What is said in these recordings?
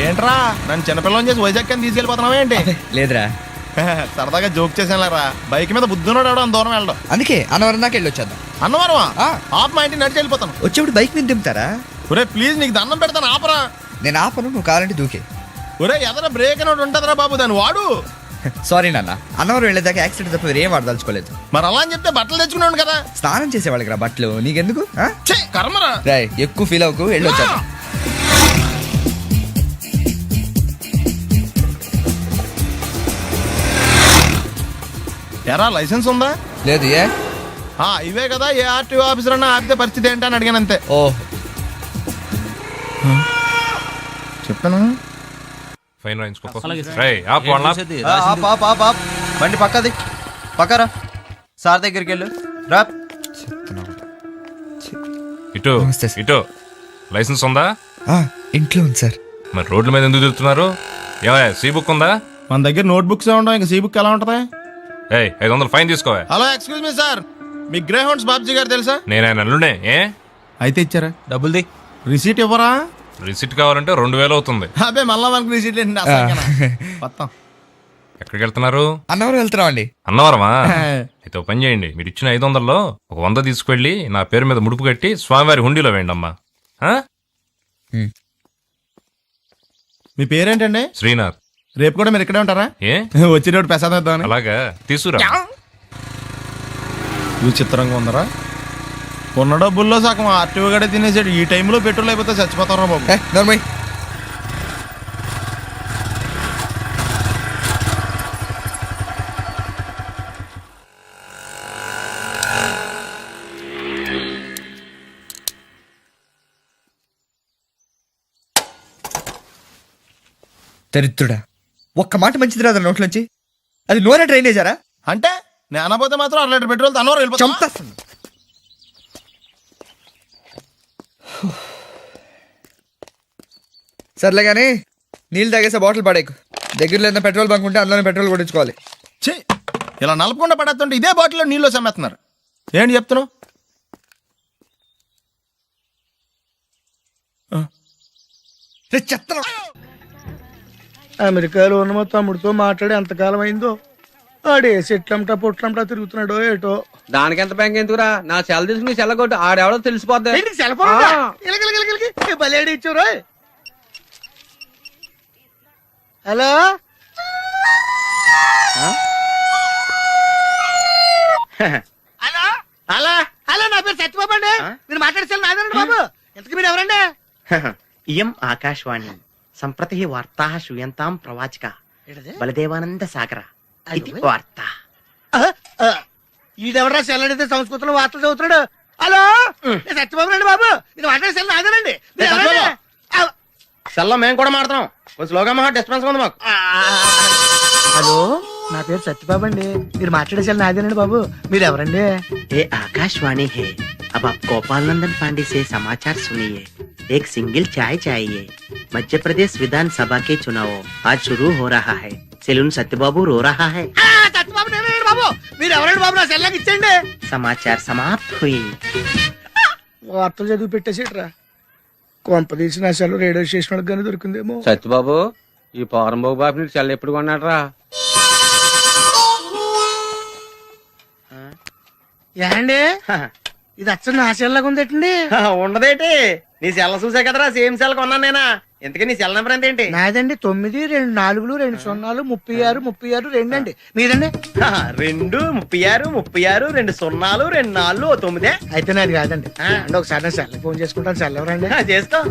ఏంట్రా నన్ను చిన్నపిల్లని చేసి వైజాగ్ అని తీసుకెళ్ళిపోతున్నావా ఏంటి? లేదురా, సరదాగా జోక్ చేసానులేరా. బైక్ మీద బుద్ధున్నాడు అంత దూరం వెళ్ళడం. అందుకే అన్నవరం దాకా వెళ్ళి వచ్చేద్దాం. అన్నవరమా? ఆప్ మా ఇంటికి నడిచి వెళ్ళిపోతాను. వచ్చేప్పుడు బైక్ మీద దింపుతారా? ఒరే ప్లీజ్ నీకు దండం పెడతాను ఆపరా. నేను ఆపను, నువ్వు కావాలంటే దూకే. ఒరే ఎదర బ్రేక్ అని ఉంటుందిరా బాబు, దాన్ని వాడు. సారీ నాన్న, అన్నవరం వెళ్ళేదాకా యాక్సిడెంట్ తప్ప ఏం వాడదలుచుకోలేదు. మరి అలా అని చెప్తే బట్టలు తెచ్చుకున్నాను కదా. స్నానం చేసేవాళ్ళకి రా బట్టలు, నీకెందుకు? కర్మరా. రాయ్ ఎక్కువ ఫీల్ అవ్వకు, వెళ్ళి వచ్చేద్దాం. ఎరా లైసెన్స్ ఉందా? లేదు. ఏ ఇవే కదా ఏ ఆర్టీఓ ఆఫీసర్ అన్నా ఆపితే పరిస్థితి ఏంటని అడిగాను అంతే. ఓ చెప్తాను. బండి పక్కది పక్కరా. సార్ దగ్గరికి వెళ్ళు రా. ఇటు ఇటు లైసెన్స్ ఉందా? ఇంట్లో ఉంది సార్. మరి రోడ్ల మీద ఎందుకు తిరుగుతున్నారు? ఏమయ్యా సీ బుక్ ఉందా? మన దగ్గర నోట్ బుక్స్ ఉండవు, ఇంకా సీ బుక్ ఎలా ఉంటది? 500 ఫైన్ తీసుకోవా. హలో ఎక్స్క్యూజ్ మీ సార్, మీ గ్రే హౌండ్స్ బాబ్జీ గారు తెలుసా? నేను ఆయన అల్లుడే. అయితే ఇచ్చారా? డబ్బుల్ది రిసీట్ ఇవ్వరా? రిసిట్ కావాలంటే 2000 అవుతుంది. అదే మళ్ళా మనకు రిసీట్ మొత్తం. ఎక్కడికి వెళ్తున్నారు? అన్నవరం వెళ్తున్నాం అండి. అన్నవరమా? అయితే పని చేయండి, మీరు ఇచ్చిన 500లో 100 తీసుకెళ్లి నా పేరు మీద ముడుపు కట్టి స్వామివారి హుండీలో వేయండి అమ్మా. మీ పేరేంటండి? శ్రీనాథ్. రేపు కూడా మీరు ఇక్కడే ఉంటారా? వచ్చినప్పుడు ప్రసాదం ఇద్దామని. అలాగా తీసుకురా. విచిత్రంగా ఉందరా, ఉన్న డబ్బుల్లో సగం ఆర్టీఓ గడే తినేసాడు. ఈ టైంలో పెట్రోల్ అయిపోతే చచ్చిపోతారా బాబు. నర్మయ్ దరిద్రుడా, ఒక్క మాట మంచిది రాదా నోట్లోంచి? అది నూనె డ్రైనేజారా? అంటే నేను అనబోతే మాత్రం 2 లీటర్ పెట్రోల్ తనవారు వెళ్ళిపోతాం. సర్లే కానీ నీళ్ళు తాగేసే బాటిల్ పడేకు. దగ్గరలో ఏదైనా పెట్రోల్ బంక్ ఉంటే అందులోనే పెట్రోల్ కొట్టించుకోవాలి. ఇలా నలపకుండా పడేస్తుంటే ఇదే బాటిల్లో నీళ్ళు సమ్మేస్తున్నారు. ఏంటి చెప్తున్నావు? అమెరికాలో ఉన్న మా తమ్ముడితో మాట్లాడి ఎంతకాలం అయిందో. ఆడే సెట్లంటా పొట్లంటా తిరుగుతున్నాడో ఏటో. దానికి ఎంత బ్యాంక్ ఎందుకురా? నా సెల్ తీసుకుని సెల్ కొట్టు, ఆడెవడో తెలిసిపోద్ది. బలేడి ఇచ్చారు. హలో హలో హలో హలో, నా పేరు సత్యబాబు అండి. మీరు మాట్లాడేసారు నాదండి బాబు. ఎంతకు మీరు ఎవరండి? ఇయం ఆకాశవాణి సంప్రతి వార్తా శ్రూయంతాం ప్రవాచక బలదేవానంద సాగర ఇది వార్త. ఈడెవరా సెల్లడితే సంస్కృతంలో వార్తలు చదువుతున్నాడు. హలో సత్యబాబు రండి బాబు. మీరు మాట్లాడేసారు నాదేనండి. సెల్లో మేము కూడా మాడతాం. స్లోగా మా డిస్పెన్స్ ఉంది మాకు. హలో, నా పేరు సత్యబాబు అండి. మీరు మాట్లాడేసారు నాదేనండి బాబు. మీరు ఎవరండి? ये आकाशवाणी है. अब आप गोपाल नंदन पांडे से समाचार सुनिए. एक सिंगल चाय चाहिए. मध्य प्रदेश विधानसभा के चुनाव आज शुरू हो रहा है. सेलून सत्यबाबू रो रहा है. సత్యబాబు నేనండి బాబు. మీరు ఎవరండి బాబు? నా సెల్లాకి ఇచ్చండి. समाचार समाप्त हुई. వార్తలు చదివి పెట్టేసేట్రా. కొంపదీసి నా సెల్ రేడియో స్టేషన్ కానీ దొరికిందేమో. సత్యబాబు, ఈ పౌరంబాబు బాబు నీకు సెల్ ఎప్పుడు కొన్నాడు రా? ఏండి ఇది అచ్చం నా సెల్లాగా ఉందేటండి. ఉండదేటి, నీ సెల్ చూసా కదరా సేమ్ సెల్ కొన్నాను నేనా. ఇంతకీ నీ సెల్ నెంబర్ ఎంతేంటి? నాదండి 9 2 4 2 0 36 36 2 అండి. మీదండి? 2 36 36 2 0 2 4 9. అయితే నాది కాదండి. అంటే ఒకసారి నా సెల్ ఫోన్ చేసుకుంటాను. సెల్ ఎవరండి? చేసుకో.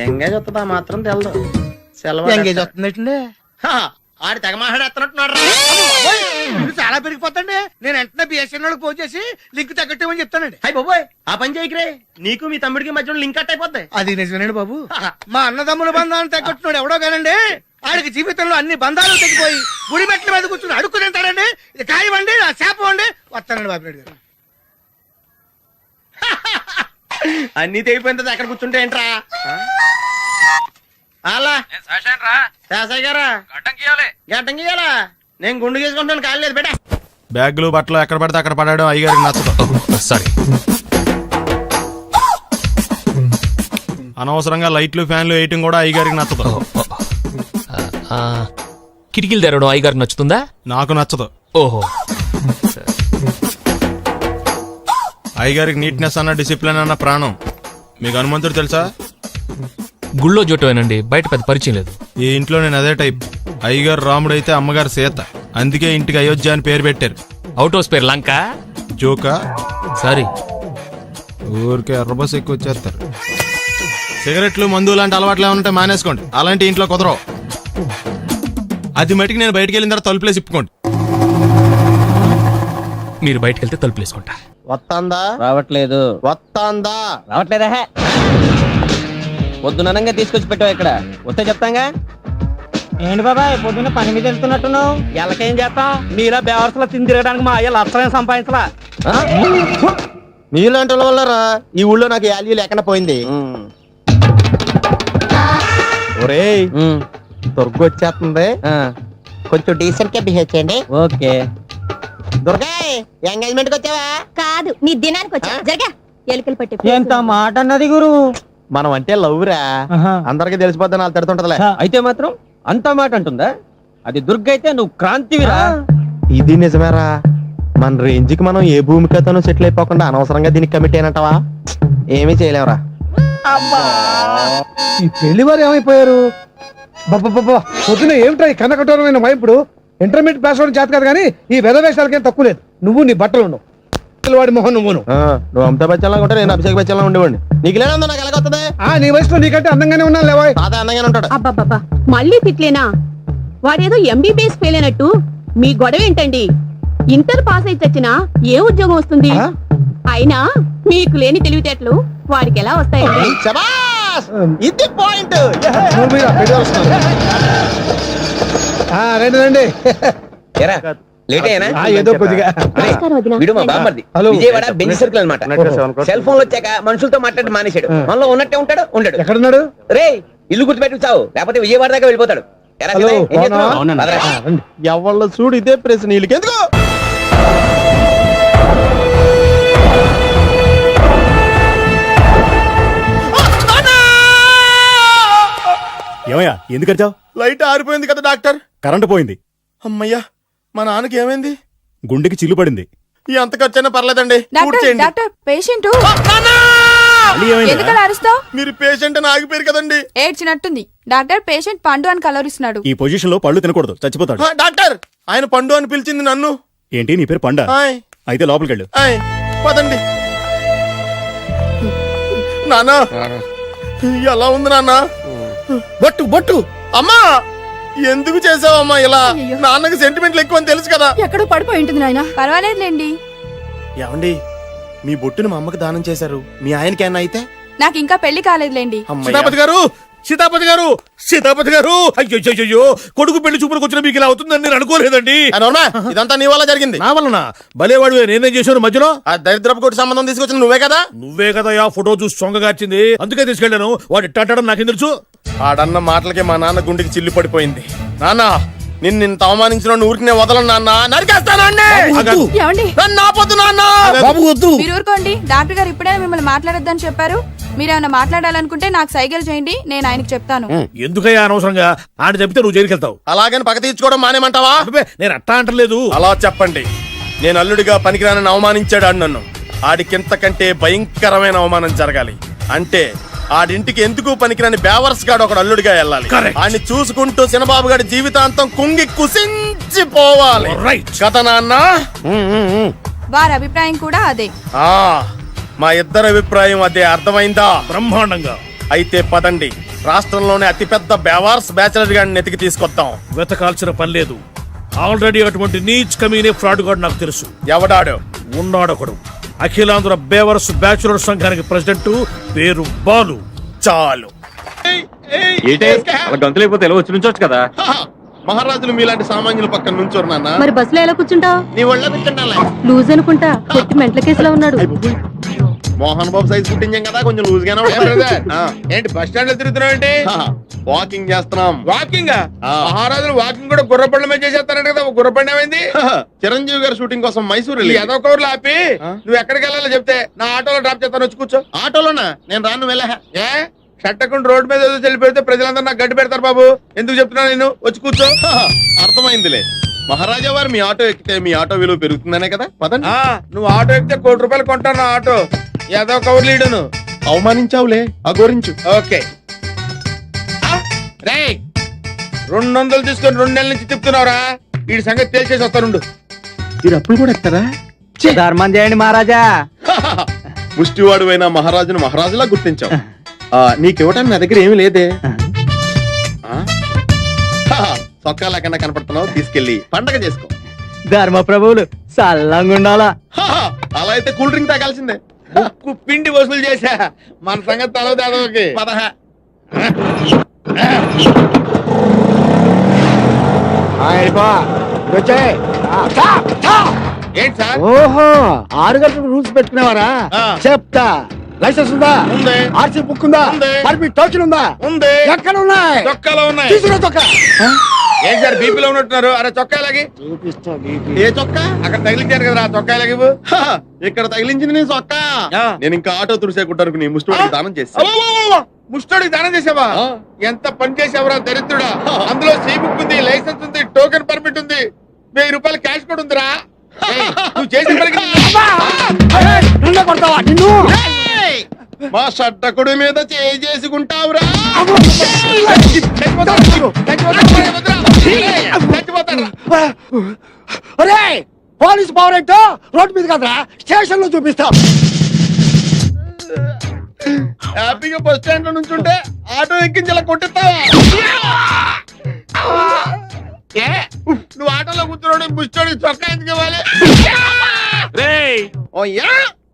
ఎంగేజ్ వస్తుందా మాత్రం తెలదు. సెలవు ఎంగేజ్ వస్తుందండి. ఆడి తెగ మాట్లాడేస్తున్నట్టున్నాడు. చాలా పెరిగిపోతండి. నేను వెంటనే బిఎస్ఎన్ఎల్ ఫోన్ చేసి లింక్ తగ్గట్టేమని చెప్తానండి. అయ్యి బాబోయ్, ఆ పని చేయకరే. నీకు మీ తమ్ముడికి మధ్యలో లింక్ కట్ అయిపోద్ది. అది నిజమేనండి బాబు. మా అన్నదమ్ముల బంధాలను తగ్గట్టున్నాడు ఎవడో కానండి. ఆడికి జీవితంలో అన్ని బంధాలు తగ్గిపోయి గుడి మెట్ల మీద కూర్చుని అడుక్కు తింటాడండి. ఇది కాయవండి, నా శాపం అండి. వస్తానండి బాబు నాయుడు గారు. అన్ని తెగిపోయిన అక్కడ కూర్చుంటే ఏంట్రా? అలా శాసయ్య గారా గడ్డం గీయాలా? నేను గుండు గీసుకుంటాను, కాలేదు లేదు బేటా. బ్యాగులు బట్టలు ఎక్కడ పడితే అక్కడ పడాడు అయ్యగారికి నచ్చదు. సారీ. అనవసరంగా లైట్లు ఫ్యాన్లు వేయటం కూడా అయ్యగారికి నచ్చదు. కిటికీలు తెరవడం అయ్యగారికి నచ్చుతుందా? నాకు నచ్చదు. ఓహో, అయ్యగారికి నీట్నెస్ అన్న డిసిప్లిన్ అన్న ప్రాణం. మీకు హనుమంతుడు తెలుసా? గుళ్ళో జోటమేనండి, బయట పెద్ద పరిచయం లేదు. ఈ ఇంట్లో నేను అదే టైప్. అయ్యగారు రాముడు అయితే అమ్మగారు సీత. అందుకే ఇంటికి అయోధ్య అని పేరు పెట్టారు. అవుట్ హౌస్ పేరు లంక. జోకా? సారీ. ఊరికే ఎర్రబస్ ఎక్కువ వచ్చేస్తారు. సిగరెట్లు మందు లాంటి అలవాట్లు ఏమంటే మానేసుకోండి. అలాంటి ఇంట్లో కుదరవు. అది మటుకు నేను బయటికి వెళ్ళిన తర్వాత తలుపులేసి ఇప్పుకోండి. మీరు బయటకు వెళ్తే తలుపులు వేసుకుంటా. వస్తాందా? రావట్లేదు. వస్తాందా? రావట్లేదా? పొద్దుననంగా తీసుకొచ్చి పెట్టావు ఇక్కడ. వస్తే చెప్తాంగా. ఏంటి బాబాయ్ పొద్దున్న పని మీద వెళ్తున్నట్టున్నావు? ఎలాకేం చేస్తాం? మీలా బేవర్సలో తిని తిరగడానికి మా అయ్య లక్షలేం సంపాదించలా. మీలాంటి వాళ్ళ వల్లరా ఈ ఊళ్ళో నాకు వాల్యూ లేకుండా పోయింది. ఒరేయ్, దుర్గ వచ్చేస్తుంది. కొంచెం డీసెంట్ గా బిహేవ్ చేయండి. ఓకే. దుర్గా, ఎంగేజ్మెంట్ కి వచ్చావా? కాదు, నీ దినానికి వచ్చా. జరగా ఎలుకలు పట్టి ఎంత మాట అన్నది గురు. మనం అంటే లవ్ రా. అందరికి తెలిసిపోద్దని వాళ్ళు తిడుతుంటదిలే. అయితే మాత్రం అంత మాట అంటుందా? అది దుర్గ అయితే నువ్వు క్రాంతివిరా. ఇది నిజమేరా. మన రేంజ్ కి మనం ఏ భూమికతోనూ సెటిల్ అయిపోకుండా అనవసరంగా దీనికి కమిట్ అయినట్టవా? ఏమీ చేయలేవురా. ఈ పెళ్లి వారు ఏమైపోయారు? పొద్దున ఏమిటా ఈ కన్నకఠోరమైన వైపుడు? ఇంటర్మీడియట్ పాస్ అవడం చేత కాదు కానీ ఈ వెధవేషాలకేం తక్కువ లేదు. నువ్వు నీ బట్టలు ఉండవు, వాడి మొహం నువ్వును. నువ్వు అమితాబ్ బచ్చన్ లాగా ఉంటే నేను అభిషేక్ బచ్చన్ లాగా ఉండేవాడిని. నీకు లేనందో నాకు ఎలాగొస్తుంది? నీ వయసులో నీకంటే అందంగానే ఉన్నాను లేవాయ్. తాత అందంగానే ఉంటాడు. అబ్బాబ్బా మళ్ళీ తిట్లేనా? వాడేదో ఎంబీబీఎస్ ఫెయిల్ అయినట్టు మీ గొడవ ఏంటండి? ఇంటర్ పాస్ అయితే వచ్చినా ఏ ఉద్యోగం వస్తుంది? అయినా మీకు లేని తెలివితేటలు వాడికి ఎలా వస్తాయండి? శబాష్, ఇది పాయింట్. రండి రండి. ఏదో కొద్దిగా విజయవాడ బెంజ్ సర్కిల్ అనమాట. సెల్ ఫోన్ వచ్చాక మనుషులతో మాట్లాడి మానేశాడు. మనలో ఉన్నట్టే ఉంటాడు. ఉండడు. ఎక్కడున్నాడు? రే, ఇల్లు గుర్తుపెట్టి చావు, లేకపోతే విజయవాడ దాకా వెళ్ళిపోతాడు. ఎవళ్ళ చూడు ఇదే ప్రశ్న. వీళ్ళకి ఎందుకు? ఏమయ్యా, ఎందుకు వచ్చావు? లైట్ ఆరిపోయింది కదా డాక్టర్. కరెంటు పోయింది. అమ్మయ్యా, మా నాన్నకి ఏమైంది? గుండెకి చిల్లు పడింది. ఎంత ఖర్చైనా పర్లేదండి. డాక్టర్ పేషెంట్ మీరు పేషెంట్ అని ఆగిపోయారు కదండి. ఏడ్చినట్టుంది. డాక్టర్ పేషెంట్ పండు అని కలవరిస్తున్నాడు. ఈ పొజిషన్ లో పళ్ళు తినకూడదు, చచ్చిపోతాడు. డాక్టర్, ఆయన పండు అని పిలిచింది నన్ను. ఏంటి, నీ పేరు పండా? అయితే లోపలికి వెళ్ళు. పదండి. నాన్న ఎలా ఉంది నాన్న? బొట్టు బొట్టు. అమ్మా, ఎందుకు చేసావమ్మా ఇలా? నాన్నకి సెంటిమెంట్లు ఎక్కువ అని తెలుసు కదా. ఎక్కడో పడిపోయి ఉంటుంది నాయన. పర్వాలేదులేండి. ఏమండి, మీ బొట్టుని మా అమ్మకి దానం చేశారు. మీ ఆయనకి ఏమన్నా అయితే? నాకు ఇంకా పెళ్లి కాలేదులేండి. సీతాపతి గారు, సీతాపతి గారు, సీతాపతి గారు. అయ్యో, కొడుకు పెళ్లి చూపులకు వచ్చిన మీకు ఇలా అవుతుందని నేను అనుకోలేదండి. ఇదంతా నీ వల్ల జరిగింది. నా వలన? భలేవాడు, నేనేం చేశాను మధ్యలో? ఆ దరిద్రపు కొట్టి సంబంధం తీసుకొచ్చిన నువ్వే కదా. నువ్వే కదా ఆ ఫోటో చూసి సొంగగార్చింది. అందుకే తీసుకెళ్ళాను. వాడు ఇట్టాడడం నాకేం తెలుసు? ఆడన్న మాటలకే మా నాన్న గుండెకి చిల్లు పడిపోయింది. నాన్న, నిన్ను ఇంత అవమానించిన ఊరికి నేను వదలను నాన్న. నరికేస్తానండి. నన్ను ఆపొద్దు నాన్న. మీరు ఊరుకోండి. డాక్టర్ గారు ఇప్పుడైనా మిమ్మల్ని మాట్లాడొద్దని చెప్పారు. మీరేమైనా మాట్లాడాలనుకుంటే నాకు సైగలు చేయండి, నేను ఆయనకి చెప్తాను. ఎందుకయ్యా అనవసరంగా? ఆయన చెప్తే నువ్వు జైలుకి వెళ్తావు. అలాగని పక్క తీర్చుకోవడం మానేమంటావా? నేను అట్టా అంటలేదు. అలా చెప్పండి. నేను అల్లుడిగా పనికిరానని అవమానించాడు ఆడు నన్ను. ఆడికింతకంటే భయంకరమైన అవమానం జరగాలి. అంటే ఆడింటికి ఎందుకు పనికిరాని బేవర్స్ గాడు ఒకడు అల్లుడిగా వెళ్ళాలి. ఆడిని చూసుకుంటూ చిన్నబాబు గారి జీవితాంతం కుంగి కుసించిపోవాలి కదా నాన్న. వారి అభిప్రాయం కూడా అదే. మా ఇద్దరి అభిప్రాయం అదే. అర్థమైందా? బ్రహ్మాండంగా. అయితే పదండి, రాష్ట్రంలోనే అతిపెద్ద బేవార్స్ బ్యాచిలర్ గాడిని ఎతికి తీసుకొద్దాం. వెతకాల్సిన పని లేదు. ఆల్రెడీ అటువంటి నీచ్ కమీనే ఫ్రాడ్ గాడు నాకు తెలుసు. ఎవడాడు? ఉన్నాడొకడు. అఖిలాంధ్ర బేవర్స్ బ్యాచులర్ సంఘానికి ప్రెసిడెంట్, పేరు బాలు. చాలు. గంతులైపోతే ఎలా వచ్చి నుంచోచ్చు కదా. మహారాజులు మీలాంటి సామాన్యుల పక్కన నుంచోరు నాన్న. మరి బస్సులో ఎలా కూర్చుంటావు? నీ ఒళ్ళో కూర్చుంటాలే. లూజ్ అనుకుంటా. కొట్టి మెంటల కేసులో ఉన్నాడు. మోహన్ బాబు సైజ్ పుట్టించాం కదా, కొంచెం లూజ్ గానే ఉంటాడు. ఏంటి బస్ స్టాండ్ లో తిరుగుతున్నావు? ఏంటి వాకింగ్ చేస్తున్నాం. వాకింగ్? మహారాజులు వాకింగ్ కూడా గుర్రపండ్ల మీద చేసేస్తారంట కదా. గుర్రపండి ఏమైంది? చిరంజీవి గారి షూటింగ్ కోసం మైసూర్ ఏదో కౌర్లు ఆపి నువ్వు ఎక్కడికి వెళ్ళాలో చెప్తే నా ఆటోలో డ్రాప్ చేస్తాను. వచ్చి కూర్చో. ఆటోలోనా? నేను రాను వెళ్ళా. ఏ షట్టకుండా రోడ్డు మీద ఏదో చెల్లిపోతే ప్రజలందరూ నాకు గడ్డి పెడతారు బాబు. ఎందుకు చెప్తున్నా నేను? వచ్చి కూర్చో. అర్థమైందిలే. మహారాజా వారు మీ ఆటో ఎక్కితే మీ ఆటో విలువ పెరుగుతుందనే కదా పదండి. నువ్వు ఆటో ఎక్కితే ₹1,00,00,000 కొంటాను నా ఆటో. ఏదో కవర్ లీడును అవమానించావులే, అగోరించు. ఓకే రే 200 తీసుకొని 2 నెలల నుంచి చెప్తున్నావురా. వీడి సంగతి తేల్చేసి వస్తానుండు. మీరు అప్పుడు కూడా ఎత్తారా? ధర్మం చేయండి మహారాజా. ముష్టివాడు అయినా మహారాజును మహారాజులా గుర్తించావు. నీకివ్వటానికి నా దగ్గర ఏమీ లేదే. సొక్కా లేకుండా కనపడుతున్నావు, తీసుకెళ్లి పండగ చేసుకో. ధర్మ ప్రభువులు సల్లంగా ఉండాలా. అలా అయితే కూల్ డ్రింక్ తాగాల్సిందే. ముక్కు పిండి వసూలు చేశా. మన సంగతి తలవదాదోకి పదహ. ఏంటి సార్? ఓహో 6 గంటలకు రూల్స్ పెట్టుకునేవారా? చెప్తా. లైసెన్స్ ఉందా? ఉంది. ఆర్సీ బుక్ ఉందా? ఉంది. పర్మిట్ టోకెన్ ఉందా? ఉంది. ఎక్కడ ఉన్నాయి? చొక్కాలో ఉన్నాయి. తీసుకురా చొక్కా. ఏంటి సార్ బీపీలో ఉన్నట్టున్నారు? అరే చొక్కా లాగి. చూపిస్తా ఏ చొక్కా? అక్కడ తగిలించారు కదా చొక్కా లాగి. ఇక్కడ తగిలించింది నీ చొక్కా. నేను ఇంకా ఆటో తుడిసేకుంటాను నీ ముష్టివాడికి దానం చేస్తా. ముష్టోడికి దానం చేసావా? ఎంత పని చేసావురా దరిద్రుడా. అందులో సీ బుక్ ఉంది, లైసెన్స్ ఉంది, టోకెన్ పర్మిట్ ఉంది, ₹1000 క్యాష్ కూడా ఉందిరా. ఏయ్, నువ్వు చేసిన పనికి కొడతావా నిన్ను? మా షట్టకుడి మీద చేయి చేసుకుంటావురా. ఒరే పోలీస్ పవర్ ఏంటో రోడ్డు మీద కదరా స్టేషన్ లో చూపిస్తా. హ్యాపీగా బస్ స్టాండ్ లో నుంచి ఉంటే ఆటో ఎక్కించి ఇలా కొట్టిస్తావా? నువ్వు ఆటోలో కూర్చున్నాడు ముష్టోడి చొక్కా ఎందుకు ఇవ్వాలి?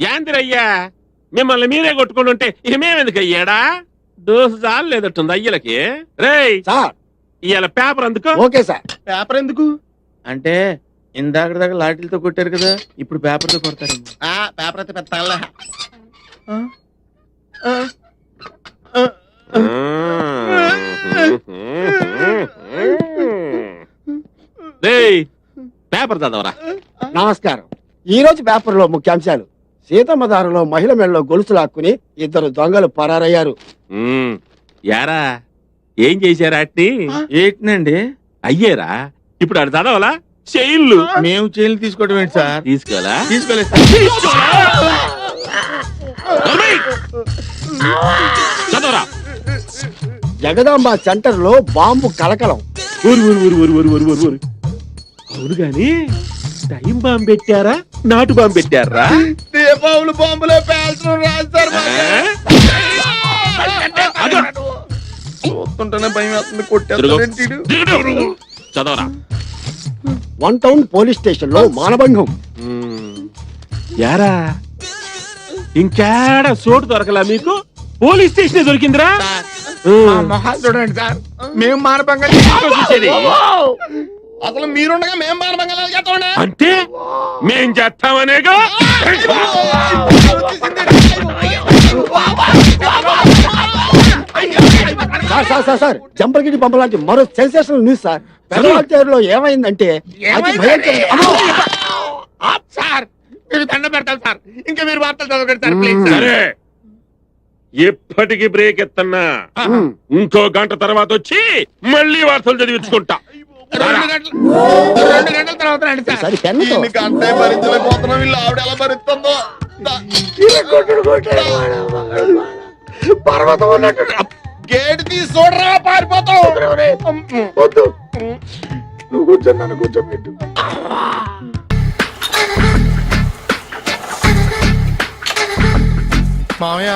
యాందిరయ్యా మిమ్మల్ని మీరే కొట్టుకుని ఉంటే ఇక మేమెందుకు అయ్యాడా? డోసు చాలు లేదట్టుంది అయ్యలకి. రేయ్ సార్ ఇవాళ పేపర్ అందుకో. Okay sir. పేపర్ ఎందుకు అంటే ఇందాక దాకా లాఠీలతో కొట్టారు కదా, ఇప్పుడు పేపర్ తో కొడతారు. పేపర్ అయితే పెద్ద తగలే. రేయ్ పేపర్ చదవరా. నమస్కారం. ఈ రోజు పేపర్ లో ముఖ్యాంశాలు: సీతమ్మ దారిలో మహిళ మెడలో గొలుసు లాక్కుని 2 దొంగలు పరారయ్యారు. యారా ఏం చేశారా అట్ని? ఏంటండి అయ్యేరా ఇప్పుడు ఆడు చదవాలా? చైన్లు మేము చైన్లు తీసుకోవడం ఏంటి సార్? తీసుకోవాలా? తీసుకోలేదు. చదవరా. జగదాంబ సెంటర్ లో బాంబు కలకలం. అవును గాని టైం బాంబు పెట్టారా నాటు బాంబు పెట్టారా? దీపావళి బాంబులో పేల్చడం రాస్తారు. చూస్తుంటేనే భయం వేస్తుంది. కొట్టేస్తాడు. చదవరా. 1 టౌన్ పోలీస్ స్టేషన్ లో మానభంగం. యారా ఇంకేడా చోటు దొరకలా మీకు? పోలీస్ స్టేషన్ దొరికిందిరా. మొహాలు చూడండి సార్, మేము మానభంగా చూసేది అసలు మీరుండగా మేము మానభంగాలు చేస్తామండి. అంటే మేం చేస్తామనేగా. సార్ జంపగిరి పంప లాంటి మరో సెన్సేషనల్ న్యూస్ సార్. పెద్దవాళ్ళలో ఏమైందంటే అది సార్ మీరు దండ పెడతారు సార్. ఇంకా మీరు వార్తలు చదవకండి సార్ ప్లీజ్. సరే ఎప్పటికి బ్రేక్ ఎత్తన్నా ఇంకో గంట తర్వాత వచ్చి మళ్ళీ వార్తలు చదివించుకుంటా. 2 గంటల తర్వాత రండి సార్. సరే పెన్నుతో దీనికి అంటే భరించలేకపోతున్నాం. వీళ్ళు ఆవిడ ఎలా భరిస్తుందో. పర్వతం ఉన్నట్టు గేట్ తీసి చూడరా, పారిపోతాం. వద్దు నువ్వు కూర్చొని నన్ను కూర్చోబెట్టు. మామయ్య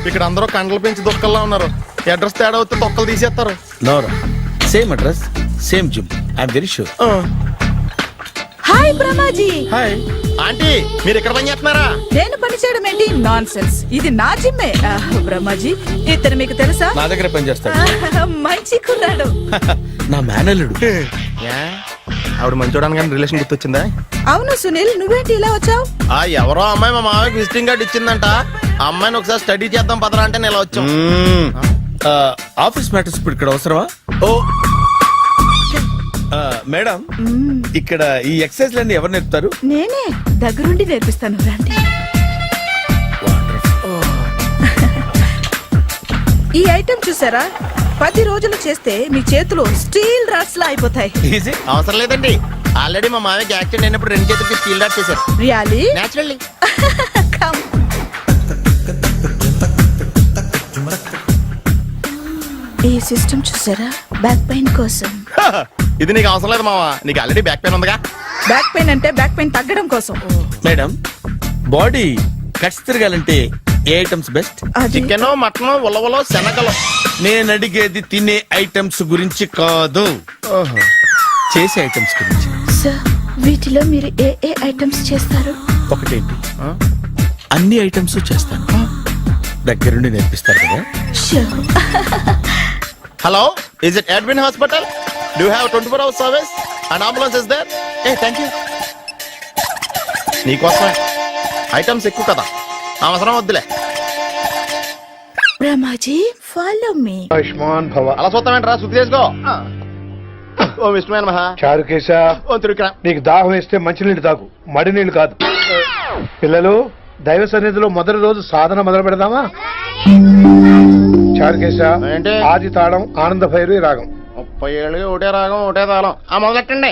ఇక్కడ అందరూ కండలు పెంచి దుక్కల్లా ఉన్నారు. అడ్రస్ తేడా వస్తే తొక్కలు తీసేస్తారు. Same address same gym. I'm very sure. Hi Brahmaji. Hi aunty, మీరు ఇక్కడ పని చేస్తున్నారా? నేను పని చేయడం ఏంటి? Non sense. ఇది నా జిమ్మే. బ్రహ్మాజీ ఇతను మీకు తెలుసా? నా దగ్గర పని చేస్తాడు. మంచి కుర్రాడు. నా మేనల్లుడు. ఆవిడ మంచి చూడడానికి రిలేషన్ గుర్తొచ్చిందా? అవును సునీల్, నువ్వేంటి ఇలా వచ్చావు? ఎవరో అమ్మాయి మా మామయ్యకి విజిటింగ్ కార్డు ఇచ్చిందంట. ఆ అమ్మాయిని ఒకసారి స్టడీ చేద్దాం పదరా అంటే నేను ఇలా వచ్చాం. ఆఫీస్ మ్యాటర్స్ ఇప్పుడు ఇక్కడ అవసరమా? ఓ మేడం, ఇక్కడ ఈ ఎక్సర్సైజ్ లన్నీ ఎవరు నేర్పుతారు? నేనే దగ్గరుండి నేర్పిస్తాను రండి. ఈ ఐటెం చూసారా 10 రోజులు చేస్తే మీ చేతులు స్టీల్ రాట్స్ లా అయిపోతాయి. అవసరం లేదండి, ఆల్రెడీ మా మామయ్యకి యాక్సిడెంట్ అయినప్పుడు 2 చేతులకి స్టీల్ డాట్ చేశారు. రియల్లీ? నేచురల్లీ. Come. ఈ సిస్టమ్ చూసారా బ్యాక్ పెయిన్ కోసం. ఇది నీకు అవసరం లేదు మావా, నీకు ఆల్రెడీ బ్యాక్ పెయిన్ ఉందిగా. బ్యాక్ పెయిన్ అంటే బ్యాక్ పెయిన్ తగ్గడం కోసం. మేడం, బాడీ కట్స్ తిరగాలంటే ఏ ఐటమ్స్ బెస్ట్? చికెన్, మటన్, ఉలవలో, శనగలు. నేను అడిగేది తినే ఐటమ్స్ గురించి కాదు, చేసే ఐటమ్స్ గురించి. సార్, వీటిలో మీరు ఏ ఏ ఐటమ్స్ చేస్తారు? ఒకటేంటి, అన్ని ఐటమ్స్ చేస్తాను. దగ్గరుండి నేర్పిస్తారు కదా. Hello, is it admin hospital? Do have 24 hours service and ambulance is there? Thank you. నీకోసమే ఐటమ్స్ ఎక్కువ కదా, అవసరం వద్దులే. Ramaji, follow me. ఆయుష్మాన్ భవ. అలా చూస్తామేంట్రా, శుద్ధి చేసుకో. ఓ విష్ణుమైన మహా చారుకేశ, ఓ తిరుక్రా. నీకు దాహం వేస్తే మంచినీళ్ళు తాగు, మడి నీళ్ళు కాదు. పిల్లలు, దైవ సన్నిధిలో మొదటి రోజు సాధన మొదలు పెడదామా? చారుకేశ, ఏంటి? ఆది తాళం ఆనంద భైరవి రాగం. 30 ఏళ్ళుగా ఒకటే రాగం ఒకటే తాళం. మొదలెట్టండి.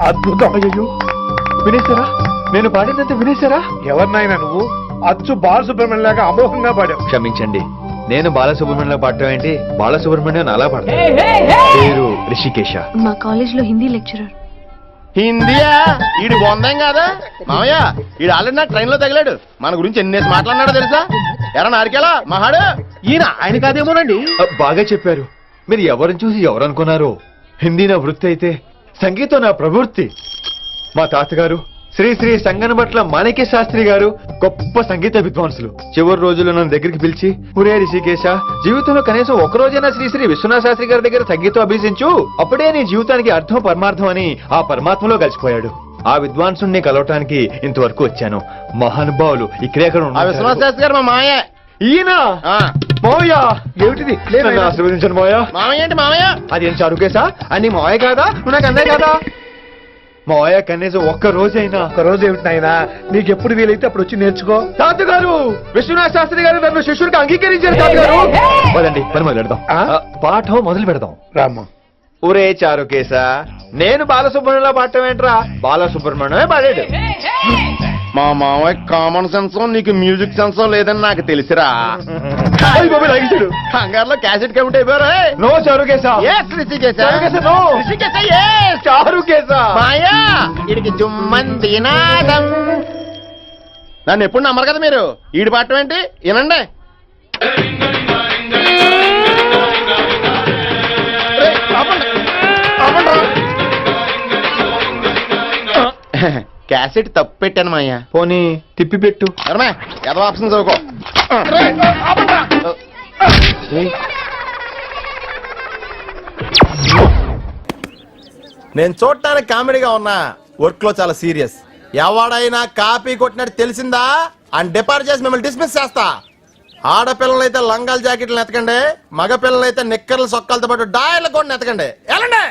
అద్భుతం. అయ్యో, వినేశారా? నేను పాడినంత వినేశారా? ఎవరినైనా నువ్వు అచ్చు బాలసుబ్రహ్మణ్యం లాగా అమోఘంగా పాడావు. క్షమించండి, నేను బాలసుబ్రహ్మణ్యంలో పాడటం ఏంటి, బాలసుబ్రహ్మణ్యం అలా పాడతాను. పేరు రిషికేశ. మా కాలేజ్ లో హిందీ లెక్చరర్. హిందీయా? ఈడు బొందేం కాదా మామయ్య? ఈడు ఆల్రెడీ నా ట్రైన్ లో తగిలాడు. మన గురించి ఎన్నేసి మాట్లాడినాడో తెలుసా? ఎరా నారికేలా మహాడు, ఈయన ఆయన కాదేమోనండి. బాగా చెప్పారు. మీరు ఎవరిని చూసి ఎవరు అనుకున్నారు? హిందీ నా వృత్తి అయితే సంగీతం నా ప్రవృత్తి. మా తాతగారు శ్రీ శ్రీ సంగనబట్ల మాణిక్య శాస్త్రి గారు గొప్ప సంగీత విద్వాంసులు. చివరి రోజుల్లో నన్ను దగ్గరికి పిలిచి, ఒరే రిషికేశ, జీవితంలో కనీసం ఒక రోజైనా శ్రీ శ్రీ విశ్వనాథ శాస్త్రి గారి దగ్గర సంగీతం అభ్యసించు, అప్పుడే నీ జీవితానికి అర్థం పరమార్థం అని ఆ పరమాత్మలో కలిసిపోయాడు. ఆ విద్వాంసుని కలవటానికి ఇంతవరకు వచ్చాను. మహానుభావులు ఇక్కడే విశ్వనాథ శాస్త్రి గారు మా మామయ్య. ఈయన మావయ్య, ఏమిటిది? నన్ను ఆశీర్వదించండి మావయ్య. మామయ్య ఏంటి మామయ్య? అదేం చారుకేశా? అని మావయ్య కాదా? నువ్వు నాకు అన్నయ్య కాదా? మావయ్య కనీసం ఒక్క రోజైనా. ఒక రోజు ఏమిటి నాయనా, నీకు ఎప్పుడు వీలైతే అప్పుడు వచ్చి నేర్చుకో. తాతగారు, విశ్వనాథ శాస్త్రి గారు నన్ను శిష్యుడికి అంగీకరించారు. తాతగారు, పదండి పని మొదలు పెడదాం. పాఠం మొదలు పెడదాం. రామ్మా. ఊరే చారుకేశ, నేను బాలసుబ్రహ్మణ్యంలో పాడటం ఏంట్రా? బాలసుబ్రహ్మణ్యమే పాడాడు. మా మామయ్య కామన్ సెన్స్, నీకు మ్యూజిక్ సెన్స్ లేదని నాకు తెలిసిరా. కంగారులో క్యాసెట్ కమిట్ అయిపోయారు. నో చారుకేశ. చారుకేశ మాయా, వీడికి జుమ్మంది నాదం. నన్ను ఎప్పుడు నమ్మరు కదా మీరు. ఈడి పాఠం ఏంటి వినండి. క్యాసెట్ తప్పు పెట్టాను మాయ్యా. పోనీ తిప్పి పెట్టు. ఏదో ఆప్షన్ చదువుకో. నేను చూడటానికి కామెడీగా ఉన్నా, వర్క్ లో చాలా సీరియస్. ఎవడైనా కాపీ కొట్టినట్టు తెలిసిందా అని డిపార్ట్ చేసి మిమ్మల్ని డిస్మిస్ చేస్తా. ఆడపిల్లలైతే లంగాల జాకెట్లు ఎతకండి, మగ పిల్లలైతే నిక్కర్ల సొక్కలతో పాటు డాయర్లు కూడా ఎతకండి. వెళ్ళండి.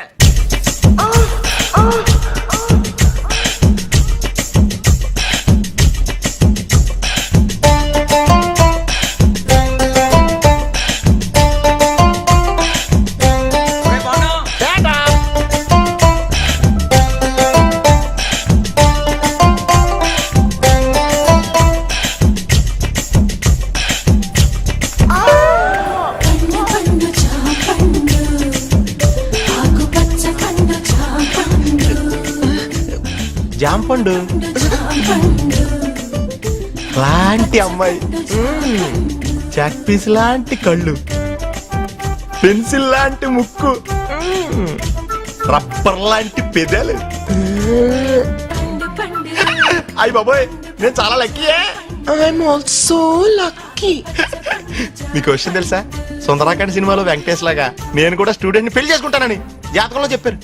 జాంపండు లాంటి అమ్మాయి, చాక్ పీస్ లాంటి కళ్ళు, పెన్సిల్ లాంటి ముక్కు, రబ్బర్ లాంటి పెదాలు. అయ్య బాబోయ్, నేను చాలా లక్కీయే. I'm also lucky. మీకు విషయం తెలుసా, సుందరాకాండ్ సినిమాలో వెంకటేష్ లాగా నేను కూడా స్టూడెంట్ ని పెళ్లి చేసుకుంటానని జాతకంలో చెప్పారు.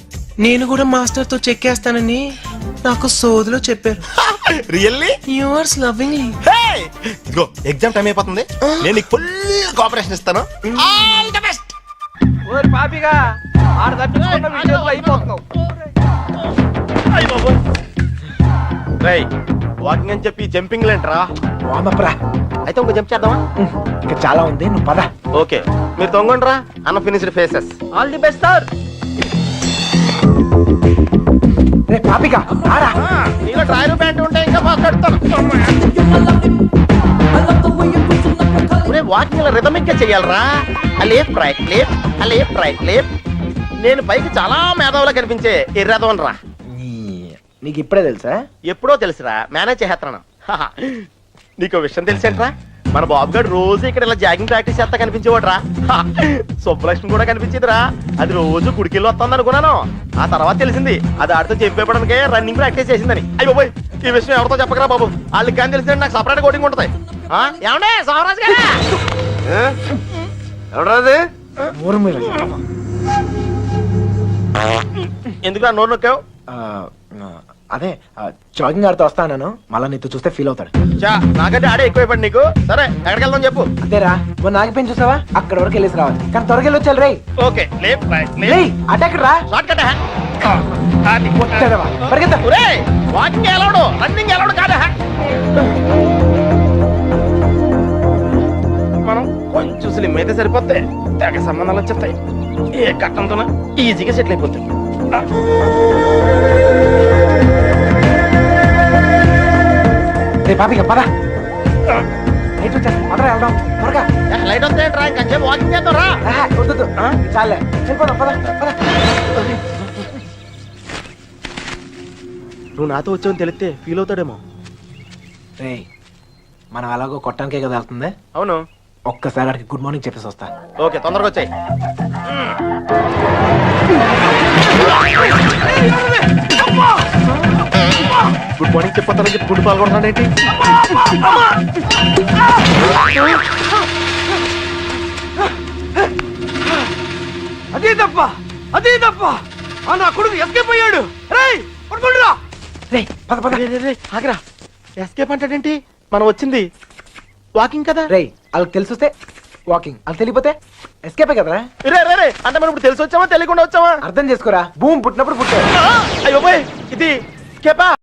నేను కూడా మాస్టర్ తో చెక్కేస్తానని నాకు సోదిలో చెప్పారు. రియల్లీ? Yours lovingly. ఇదిగో ఎగ్జామ్ టైం అయిపోతుంది, నేను నీకు ఫుల్ కోఆపరేషన్ ఇస్తాను. All the best. పాపిగా ఆడ అయిపోతున్నావు. రేయ్, వాకింగ్ అని చెప్పి జంపింగ్ లేంట్రా. వామప్రా అయితే ఇంకో జంప్ చేద్దామా? ఇంకా చాలా ఉంది, నువ్వు పద. ఓకే, మీరు తొంగండ్రా. అన్న finished faces. All the best sir. రే పాపిగా ఆరా. నీలో ట్రైల్ ప్యాంట్ ఉంటే ఇంకా మాట్లాడుతాను. వాకింగ్ ఇలా రిథమిక్ గా చెయ్యాలరా. Left right left, left right left. నేను పైకి చాలా మేధావులా కనిపించే ఎర్రదవన్ రా. నీకు ఇప్పుడే తెలుసా? ఎప్పుడో తెలుసురా, మేనేజ్ చేస్తున్నాను. నీకు విషయం తెలిసేంట్రా, మన బాబు గారు రోజు ఇక్కడ ఇలా జాగింగ్ ప్రాక్టీస్ చేస్తా కనిపించేవాడు రా. సుబ్బలక్ష్మి కూడా కనిపించేదిరా. అది రోజు కుడికిల్లు వస్తుంది అనుకున్నాను. ఆ తర్వాత తెలిసింది అది ఆడితో చెప్పేపడానికే రన్నింగ్ ప్రాక్టీస్ చేసిందని. అయ్యి బాబోయ్, ఈ విషయం ఎవరితో చెప్పకరా బాబు. వాళ్ళకి కానీ తెలిసిందంటే నాకు సపరేట్ కోటింగ్ ఉంటుంది. ఏమండే సోమరాజు గారా? ఎవరాది? ఎందుకు నోరు నొక్కావు? అదే జాగింగ్ ఆడుతూ వస్తాను, మళ్ళా నీతో చూస్తే ఫీల్ అవుతాడు. నాకంటే ఆడే ఎక్కువైపోయింది నీకు. సరే ఎక్కడికి వెళ్దాం చెప్పు. అంతేరా, మొన్న నాగిపోయింది చూసావా, అక్కడ వరకు వెళ్ళేసి రావాలి. కానీ త్వరగా వెళ్ళి వచ్చారు రే. ఓకే, లేఫ్ట్ రైట్ అటాక్ రా. Short cut. పరిగెత్తా. వాకింగ్ ఎలాడు, రన్నింగ్ ఎలాడు కాదా. మనం కొంచెం స్లిమ్ అయితే సరిపోతే తెగ సంబంధాలు వచ్చేస్తాయి. ఏ కట్టంతో ఈజీగా సెటిల్ అయిపోతాయి. పాపిగా పద. లైట్ వచ్చేస్తా, పదరా వెళ్దాం త్వరగా. లైట్ వస్తే ఇంకొంచెం వాకింగ్ చేద్దాం రా. వద్దు చాలే, వెళ్ళిపోదాం పద పద. నువ్వు నాతో వచ్చావని తెలిస్తే ఫీల్ అవుతాడేమో. రే, మనం అలాగో కొట్టానికే కదా వెళ్తుంది. అవును, ఒక్కసారి అడిగి గుడ్ మార్నింగ్ చెప్పేసి వస్తా. ఓకే, తొందరగా వచ్చాయి. గుడ్ మార్నింగ్ చెప్పొద్దానని చెప్పి గుడ్ పాల్గొంటున్నాడు ఏంటి? అదే తప్ప, అదే తప్ప. నా కొడుకు ఎస్కేప్ అయ్యాడు. రేయ్ పడుకుంటురా. రే పద పద. ఆగరా, ఎస్కేప్ అంటాడేంటి? మనం వచ్చింది వాకింగ్ కదా. రే వాళ్ళకి తెలిసి వస్తే వాకింగ్, వాళ్ళకి తెలియపోతే ఎస్కేపే కదరా. రే రే రే, అంటే మనం ఇప్పుడు తెలిసి వచ్చామా తెలియకుండా వచ్చామా? అర్థం చేసుకోరా, భూమి పుట్టినప్పుడు పుట్టారు. అయ్యో ఇది ఎస్కేపా?